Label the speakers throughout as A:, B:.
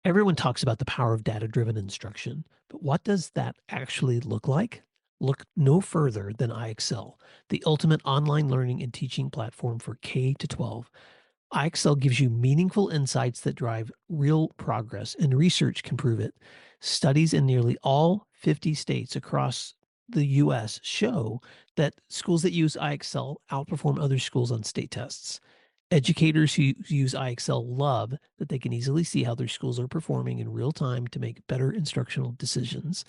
A: Everyone talks about the power of data-driven instruction, but what does that actually look like? Look no further than iExcel, the ultimate online learning and teaching platform for K to 12. iExcel gives you meaningful insights that drive real progress, and research can prove it. Studies in nearly all 50 states across the US show that schools that use iExcel outperform other schools on state tests. Educators who use iExcel love that they can easily see how their schools are performing in real time to make better instructional decisions.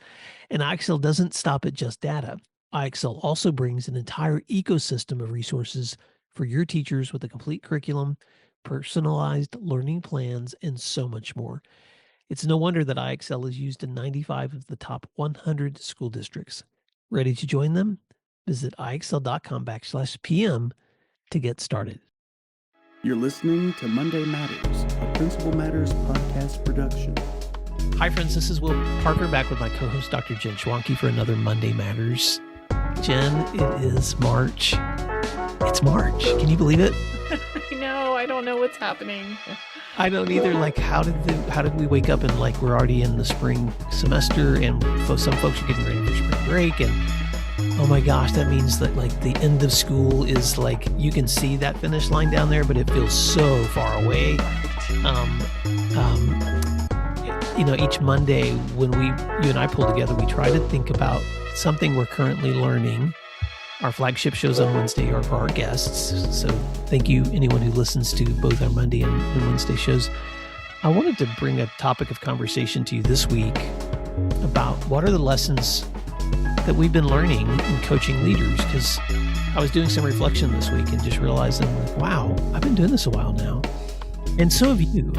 A: And iExcel doesn't stop at just data. iExcel also brings an entire ecosystem of resources for your teachers with a complete curriculum, personalized learning plans, and so much more. It's no wonder that iExcel is used in 95 of the top 100 school districts. Ready to join them? Visit iexcel.com/PM to get started.
B: You're listening to Monday Matters, a Principal Matters podcast production.
A: Hi, friends. This is Will Parker back with my co-host, Dr. Jen Schwanke, for another Monday Matters. Jen, it is March. It's March. Can you believe it?
C: I know. I don't know what's happening.
A: I don't either. Like, how did we wake up and like we're already in the spring semester, and some folks are getting ready for spring break, and oh my gosh, that means that like the end of school is like you can see that finish line down there, but it feels so far away. Each Monday when you and I pull together, we try to think about something we're currently learning. Our flagship shows on Wednesday are for our guests. So thank you, anyone who listens to both our Monday and Wednesday shows. I wanted to bring a topic of conversation to you this week about what are the lessons that we've been learning in coaching leaders, because I was doing some reflection this week and just realizing, like, wow, I've been doing this a while now. And so have you.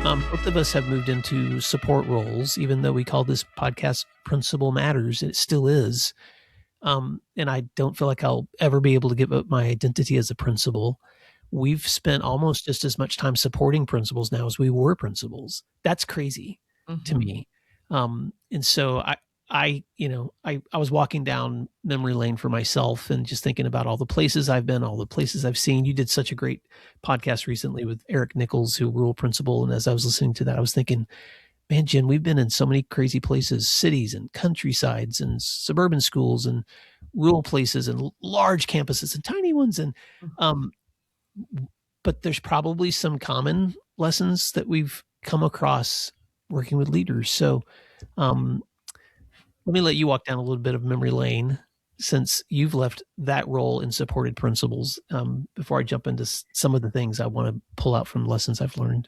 A: Both of us have moved into support roles, even though we call this podcast Principal Matters, and it still is. And I don't feel like I'll ever be able to give up my identity as a principal. We've spent almost just as much time supporting principals now as we were principals. That's crazy to me. And so I was walking down memory lane for myself and just thinking about all the places I've been, all the places I've seen. You did such a great podcast recently with Eric Nichols, who rural principal. And as I was listening to that, I was thinking, man, Jen, we've been in so many crazy places, cities and countrysides and suburban schools and rural places and large campuses and tiny ones. And, but there's probably some common lessons that we've come across working with leaders. So, let me let you walk down a little bit of memory lane since you've left that role and supported principals, before I jump into some of the things I want to pull out from lessons I've learned.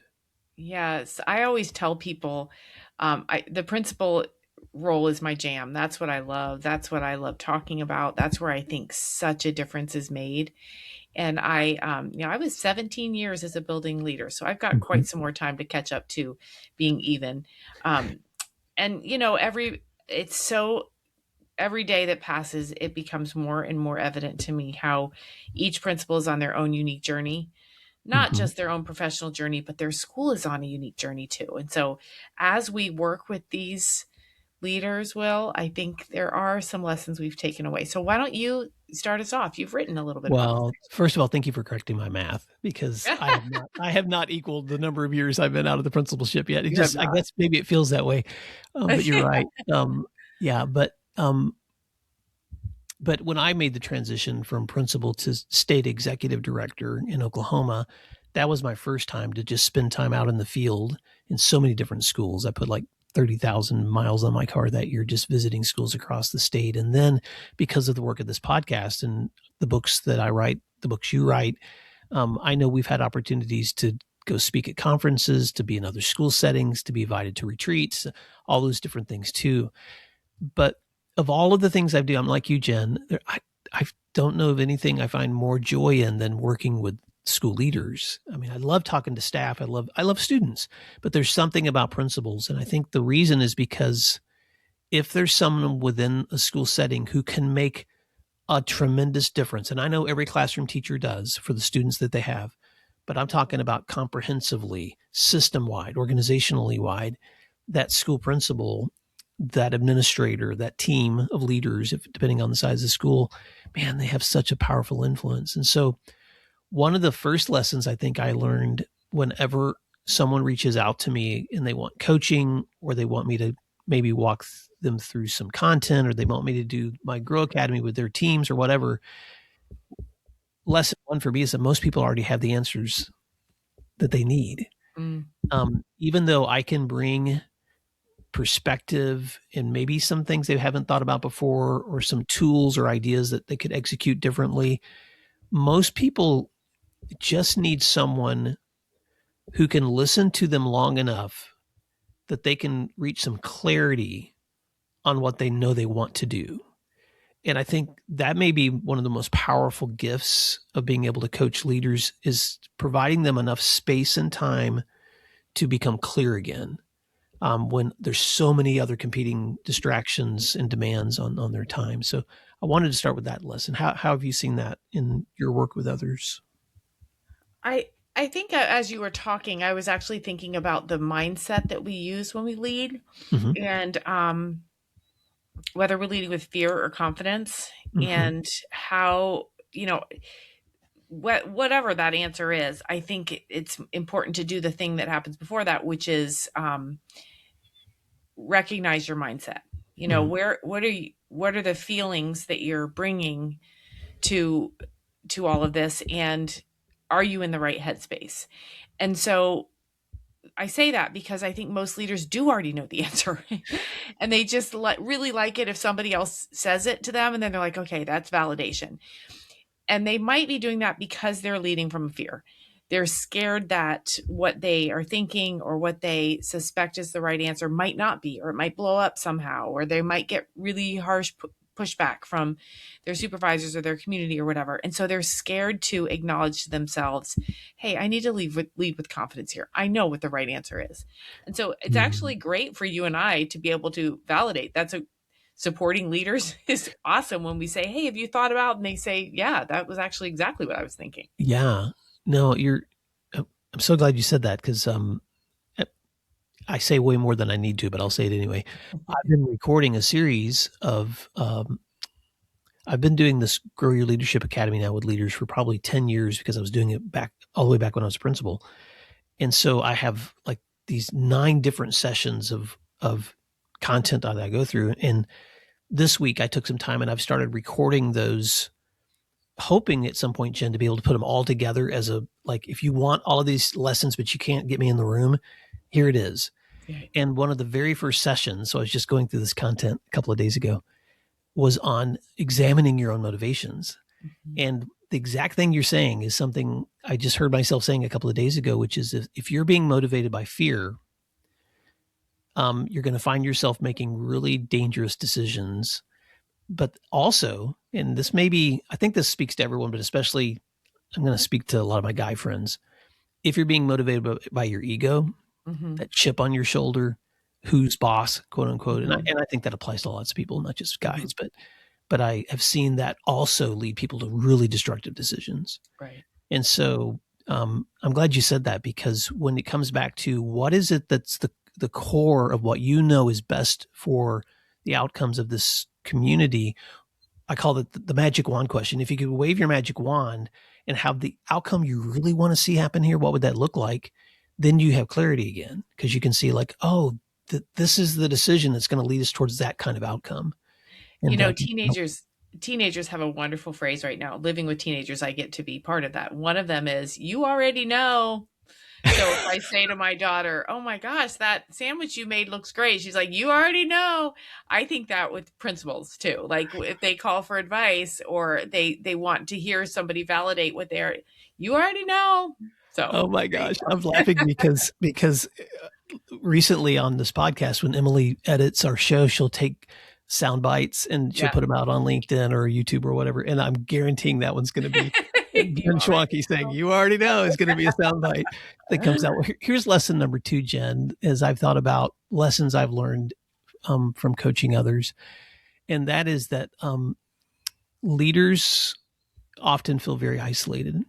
C: Yes. I always tell people the principal role is my jam. That's what I love. That's what I love talking about. That's where I think such a difference is made. And I was 17 years as a building leader, so I've got quite some more time to catch up to being even. Every day that passes, it becomes more and more evident to me how each principal is on their own unique journey, not just their own professional journey, but their school is on a unique journey too. And so as we work with these leaders, Will, I think there are some lessons we've taken away. So why don't you start us off? You've written a little bit about
A: Well, first of all, thank you for correcting my math, because I have not equaled the number of years I've been out of the principalship yet. I guess maybe it feels that way, but you're right. But when I made the transition from principal to state executive director in Oklahoma, that was my first time to just spend time out in the field in so many different schools. I put like 30,000 miles on my car that year, just visiting schools across the state. And then because of the work of this podcast and the books that I write, the books you write, I know we've had opportunities to go speak at conferences, to be in other school settings, to be invited to retreats, all those different things too. But of all of the things I do, I'm like you, Jen, I don't know of anything I find more joy in than working with school leaders. I mean, I love talking to staff. I love students, but there's something about principals. And I think the reason is because if there's someone within a school setting who can make a tremendous difference, and I know every classroom teacher does for the students that they have, but I'm talking about comprehensively, system-wide, organizationally wide, that school principal, that administrator, that team of leaders, depending on the size of the school, man, they have such a powerful influence. And so one of the first lessons I think I learned whenever someone reaches out to me and they want coaching, or they want me to maybe walk them through some content, or they want me to do my Grow Academy with their teams or whatever, lesson one for me is that most people already have the answers that they need.
C: Mm.
A: Even though I can bring perspective and maybe some things they haven't thought about before, or some tools or ideas that they could execute differently, most people just need someone who can listen to them long enough that they can reach some clarity on what they know they want to do. And I think that may be one of the most powerful gifts of being able to coach leaders, is providing them enough space and time to become clear again, when there's so many other competing distractions and demands on their time. So I wanted to start with that lesson. How have you seen that in your work with others?
C: I think as you were talking, I was actually thinking about the mindset that we use when we lead,
A: Mm-hmm.
C: and whether we're leading with fear or confidence,
A: Mm-hmm.
C: and how, whatever that answer is, I think it's important to do the thing that happens before that, which is recognize your mindset.
A: Mm-hmm.
C: What are the feelings that you're bringing to all of this, and are you in the right headspace? And so I say that because I think most leaders do already know the answer and they just really like it if somebody else says it to them, and then they're like, okay, that's validation. And they might be doing that because they're leading from fear. They're scared that what they are thinking or what they suspect is the right answer might not be, or it might blow up somehow, or they might get really harsh pushback from their supervisors or their community or whatever. And so they're scared to acknowledge to themselves, hey, I need to lead with confidence here. I know what the right answer is. And so it's actually great for you and I to be able to validate. Supporting leaders is awesome when we say, hey, have you thought about, and they say, yeah, that was actually exactly what I was thinking.
A: Yeah. No, I'm so glad you said that, because I say way more than I need to, but I'll say it anyway. I've been recording a series of, I've been doing this Grow Your Leadership Academy now with leaders for probably 10 years, because I was doing it all the way back when I was a principal. And so I have like these 9 different sessions of content that I go through. And this week I took some time and I've started recording those, hoping at some point, Jen, to be able to put them all together as if you want all of these lessons, but you can't get me in the room, here it is.
C: Right.
A: And one of the very first sessions, so I was just going through this content a couple of days ago, was on examining your own motivations. Mm-hmm. And the exact thing you're saying is something I just heard myself saying a couple of days ago, which is if you're being motivated by fear, you're going to find yourself making really dangerous decisions. But also, and this may be, I think this speaks to everyone, but especially I'm going to speak to a lot of my guy friends. If you're being motivated by your ego, mm-hmm. that chip on your shoulder, who's boss, quote unquote. Mm-hmm. And I think that applies to lots of people, not just guys, mm-hmm. but I have seen that also lead people to really destructive decisions.
C: Right.
A: And so I'm glad you said that, because when it comes back to what is it that's the core of what you know is best for the outcomes of this community, I call it the magic wand question. If you could wave your magic wand and have the outcome you really want to see happen here, what would that look like? Then you have clarity again, because you can see this is the decision that's going to lead us towards that kind of outcome. And,
C: teenagers have a wonderful phrase right now. Living with teenagers, I get to be part of that. One of them is, you already know. So if I say to my daughter, oh my gosh, that sandwich you made looks great, she's like, you already know. I think that with principals too. Like if they call for advice or they want to hear somebody validate what you already know. So,
A: oh my gosh, I'm laughing because recently on this podcast, when Emily edits our show, she'll take sound bites and she'll put them out on LinkedIn or YouTube or whatever. And I'm guaranteeing that one's going to be Ben Schwanke saying, you already know, is going to be a sound bite that comes out. Here's lesson number 2, Jen, as I've thought about lessons I've learned from coaching others. And that is that leaders often feel very isolated.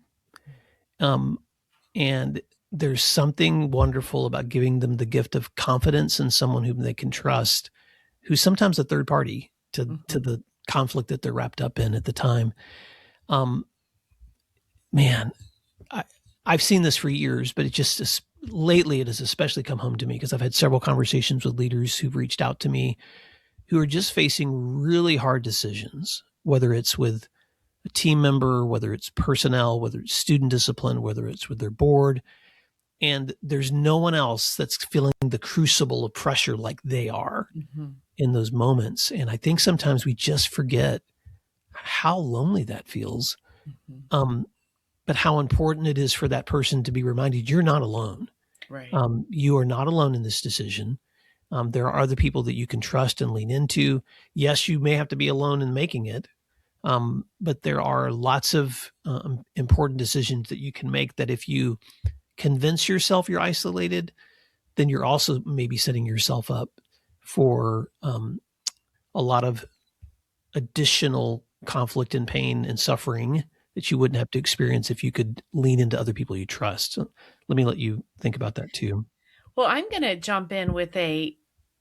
A: And there's something wonderful about giving them the gift of confidence in someone whom they can trust, who's sometimes a third party to the conflict that they're wrapped up in at the time. Man, I've seen this for years, but it just lately it has especially come home to me because I've had several conversations with leaders who've reached out to me who are just facing really hard decisions, whether it's with a team member, whether it's personnel, whether it's student discipline, whether it's with their board. And there's no one else that's feeling the crucible of pressure like they are in those moments. And I think sometimes we just forget how lonely that feels. But how important it is for that person to be reminded you're not alone.
C: Right.
A: You are not alone in this decision. There are other people that you can trust and lean into. Yes, you may have to be alone in making it, but there are lots of important decisions that you can make that if you convince yourself you're isolated, then you're also maybe setting yourself up for a lot of additional conflict and pain and suffering that you wouldn't have to experience if you could lean into other people you trust. So let me let you think about that too.
C: Well, I'm going to jump in with a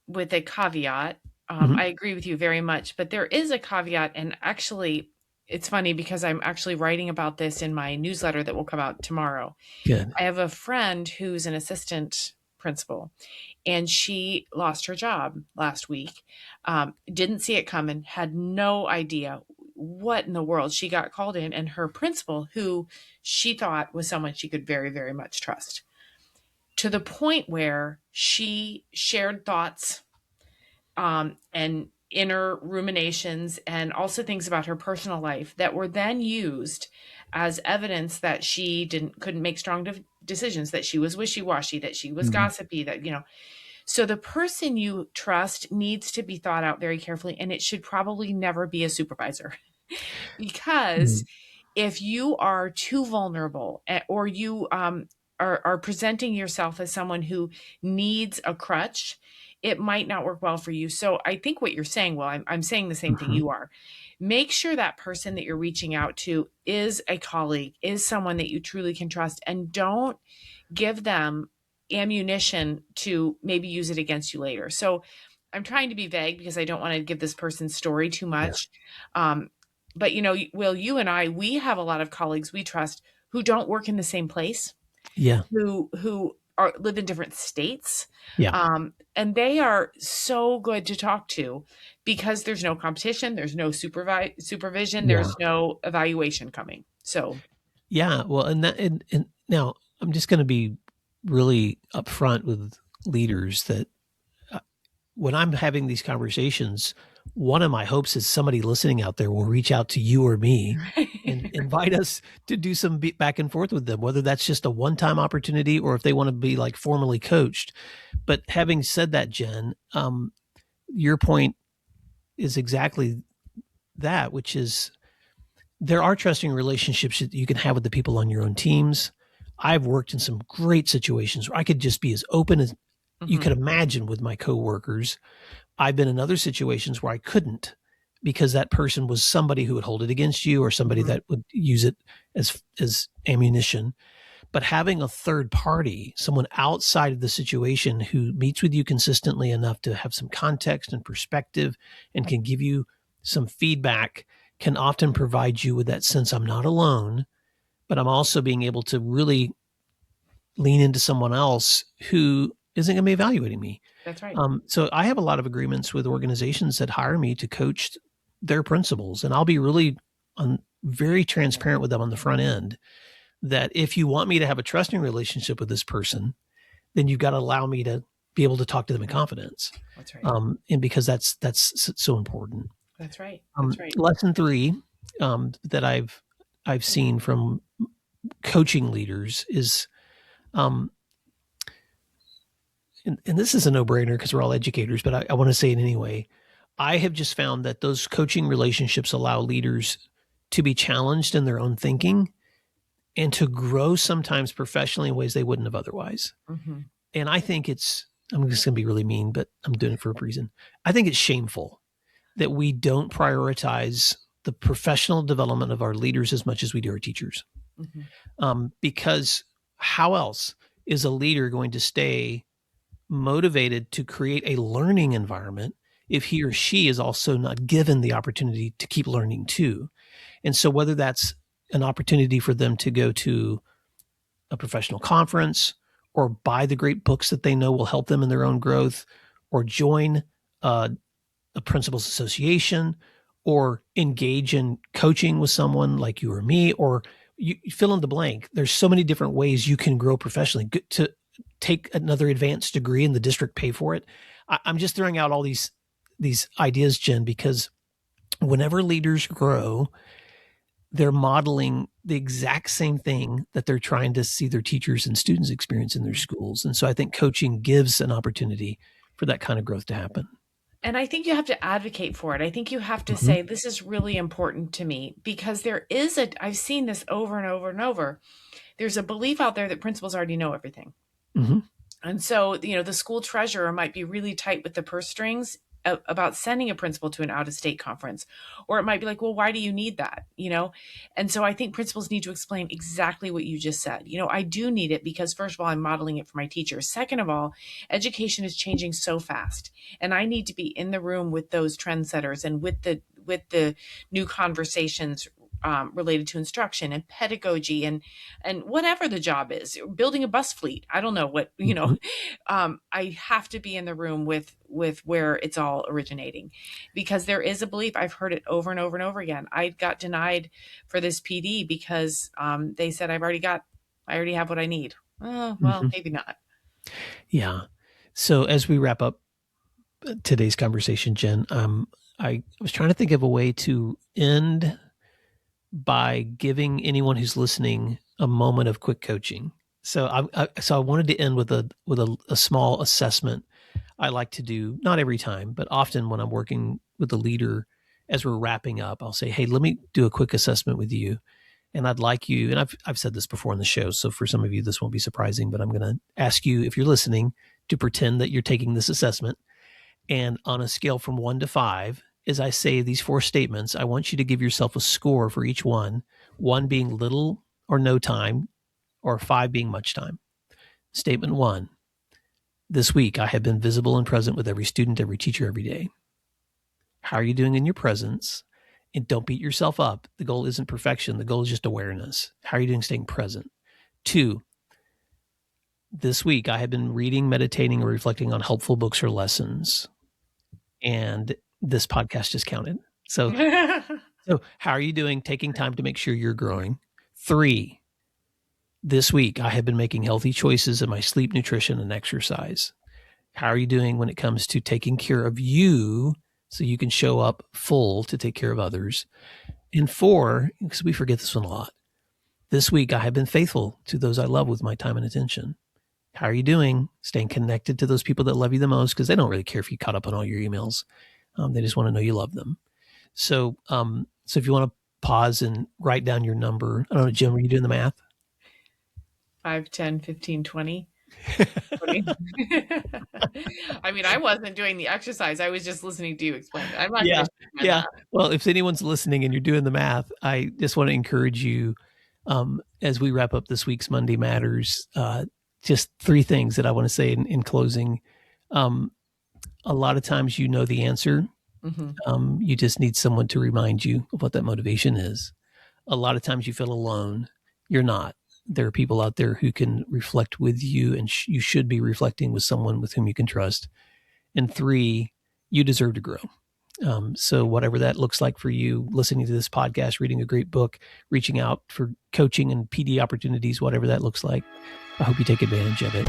C: caveat. I agree with you very much, but there is a caveat, and actually, it's funny because I'm actually writing about this in my newsletter that will come out tomorrow.
A: Good.
C: I have a friend who's an assistant principal, and she lost her job last week. Didn't see it coming, had no idea what in the world. She got called in, and her principal, who she thought was someone she could very, very much trust, to the point where she shared thoughts and inner ruminations and also things about her personal life that were then used as evidence that she couldn't make strong decisions, that she was wishy-washy, that she was gossipy, that, so the person you trust needs to be thought out very carefully, and it should probably never be a supervisor. Because if you are too vulnerable, or you are presenting yourself as someone who needs a crutch, it might not work well for you. So I think what you're saying, well, I'm saying the same thing you are. Make sure that person that you're reaching out to is a colleague, is someone that you truly can trust, and don't give them ammunition to maybe use it against you later. So I'm trying to be vague because I don't want to give this person's story too much. But Will, you and I, we have a lot of colleagues we trust who don't work in the same place.
A: Yeah.
C: Who live in different states.
A: Yeah.
C: And they are so good to talk to because there's no competition, there's no supervision, there's no evaluation coming. So
A: yeah, well, and now I'm just going to be really upfront with leaders that when I'm having these conversations, one of my hopes is somebody listening out there will reach out to you or me and invite us to do some back and forth with them, whether that's just a one-time opportunity or if they want to be like formally coached. But having said that, Jen, your point is exactly that, which is there are trusting relationships that you can have with the people on your own teams. I've worked in some great situations where I could just be as open as you could imagine with my coworkers. I've been in other situations where I couldn't because that person was somebody who would hold it against you or somebody that would use it as ammunition. But having a third party, someone outside of the situation who meets with you consistently enough to have some context and perspective and can give you some feedback can often provide you with that sense I'm not alone, but I'm also being able to really lean into someone else who isn't going to be evaluating me.
C: That's right.
A: So I have a lot of agreements with organizations that hire me to coach their principals, and I'll be really very transparent with them on the front end that if you want me to have a trusting relationship with this person, then you've got to allow me to be able to talk to them in confidence.
C: That's right.
A: And because that's so important.
C: That's right. That's right.
A: Lesson 3 that I've seen from coaching leaders is, and this is a no-brainer because we're all educators, but I want to say it anyway. I have just found that those coaching relationships allow leaders to be challenged in their own thinking and to grow sometimes professionally in ways they wouldn't have otherwise. And I think I'm just going to be really mean, but I'm doing it for a reason. I think it's shameful that we don't prioritize the professional development of our leaders as much as we do our teachers. Because how else is a leader going to stay motivated to create a learning environment if he or she is also not given the opportunity to keep learning too? And so whether that's an opportunity for them to go to a professional conference or buy the great books that they know will help them in their own growth, or join a principals association, or engage in coaching with someone like you or me, or you fill in the blank. There's so many different ways you can grow professionally. To take another advanced degree and the district pay for it. I'm just throwing out all these ideas, Jen, because whenever leaders grow, they're modeling the exact same thing that they're trying to see their teachers and students experience in their schools. And so I think coaching gives an opportunity for that kind of growth to happen.
C: And I think you have to advocate for it. I think you have to say, this is really important to me, because I've seen this over and over and over. There's a belief out there that principals already know everything.
A: Mm-hmm.
C: And so, the school treasurer might be really tight with the purse strings about sending a principal to an out-of-state conference, or it might be like, well, why do you need that? And so I think principals need to explain exactly what you just said. I do need it because, first of all, I'm modeling it for my teachers. Second of all, education is changing so fast, and I need to be in the room with those trendsetters and with the new conversations related to instruction and pedagogy and whatever the job is, building a bus fleet. I don't know what, I have to be in the room with where it's all originating, because there is a belief. I've heard it over and over and over again. I got denied for this PD because they said I already have what I need. Oh, well, maybe not.
A: Yeah. So as we wrap up today's conversation, Jen, I was trying to think of a way to end by giving anyone who's listening a moment of quick coaching. So I wanted to end with a small assessment I like to do, not every time, but often when I'm working with a leader, as we're wrapping up, I'll say, hey, let me do a quick assessment with you. And I'd like you, and I've said this before in the show, so for some of you, this won't be surprising, but I'm going to ask you, if you're listening, to pretend that you're taking this assessment. And on a scale from 1 to 5, as I say these 4 statements, I want you to give yourself a score for each one, 1 being little or no time, or 5 being much time. Statement 1, this week I have been visible and present with every student, every teacher, every day. How are you doing in your presence? And don't beat yourself up. The goal isn't perfection. The goal is just awareness. How are you doing staying present? 2, this week I have been reading, meditating, or reflecting on helpful books or lessons. And this podcast just counted. So how are you doing taking time to make sure you're growing? 3, this week I have been making healthy choices in my sleep, nutrition, and exercise. How are you doing when it comes to taking care of you so you can show up full to take care of others? And 4, because we forget this one a lot, this week I have been faithful to those I love with my time and attention. How are you doing staying connected to those people that love you the most? Because they don't really care if you caught up on all your emails. They just want to know you love them. So if you want to pause and write down your number, I don't know, Jim, are you doing the math?
C: 5, 10, 15, 20. 20. I mean, I wasn't doing the exercise. I was just listening to you explain it. I'm not
A: Yeah. Well, if anyone's listening and you're doing the math, I just want to encourage you, as we wrap up this week's Monday Matters, just 3 things that I want to say in closing. A lot of times you know the answer. You just need someone to remind you of what that motivation is. A lot of times you feel alone. You're not. There are people out there who can reflect with you, and you should be reflecting with someone with whom you can trust. And 3, you deserve to grow. So whatever that looks like for you, listening to this podcast, reading a great book, reaching out for coaching and PD opportunities, whatever that looks like, I hope you take advantage of it.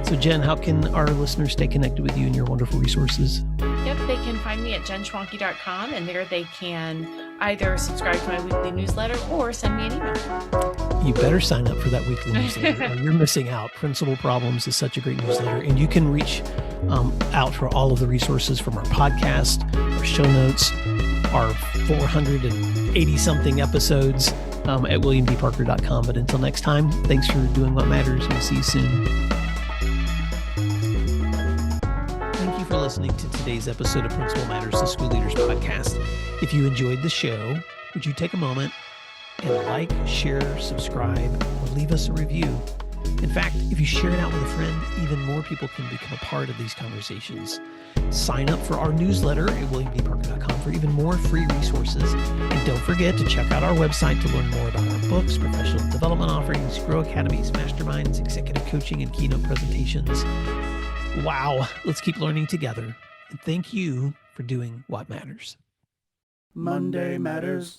A: So Jen, how can our listeners stay connected with you and your wonderful resources?
C: Yep, they can find me at jenschwanke.com, and there they can either subscribe to my weekly newsletter or send me an email.
A: You better sign up for that weekly newsletter or you're missing out. Principal Problems is such a great newsletter, and you can reach out for all of the resources from our podcast, our show notes, our 480 something episodes at williamdparker.com. But until next time, thanks for doing what matters. We'll see you soon. Thank you for listening to today's episode of Principal Matters, the School Leaders Podcast. If you enjoyed the show, would you take a moment and like, share, subscribe, or leave us a review? In fact, if you share it out with a friend, even more people can become a part of these conversations. Sign up for our newsletter at williamdparker.com for even more free resources. And don't forget to check out our website to learn more about our books, professional development offerings, Grow Academies, masterminds, executive coaching, and keynote presentations. Wow, let's keep learning together. And thank you for doing what matters.
B: Monday Matters.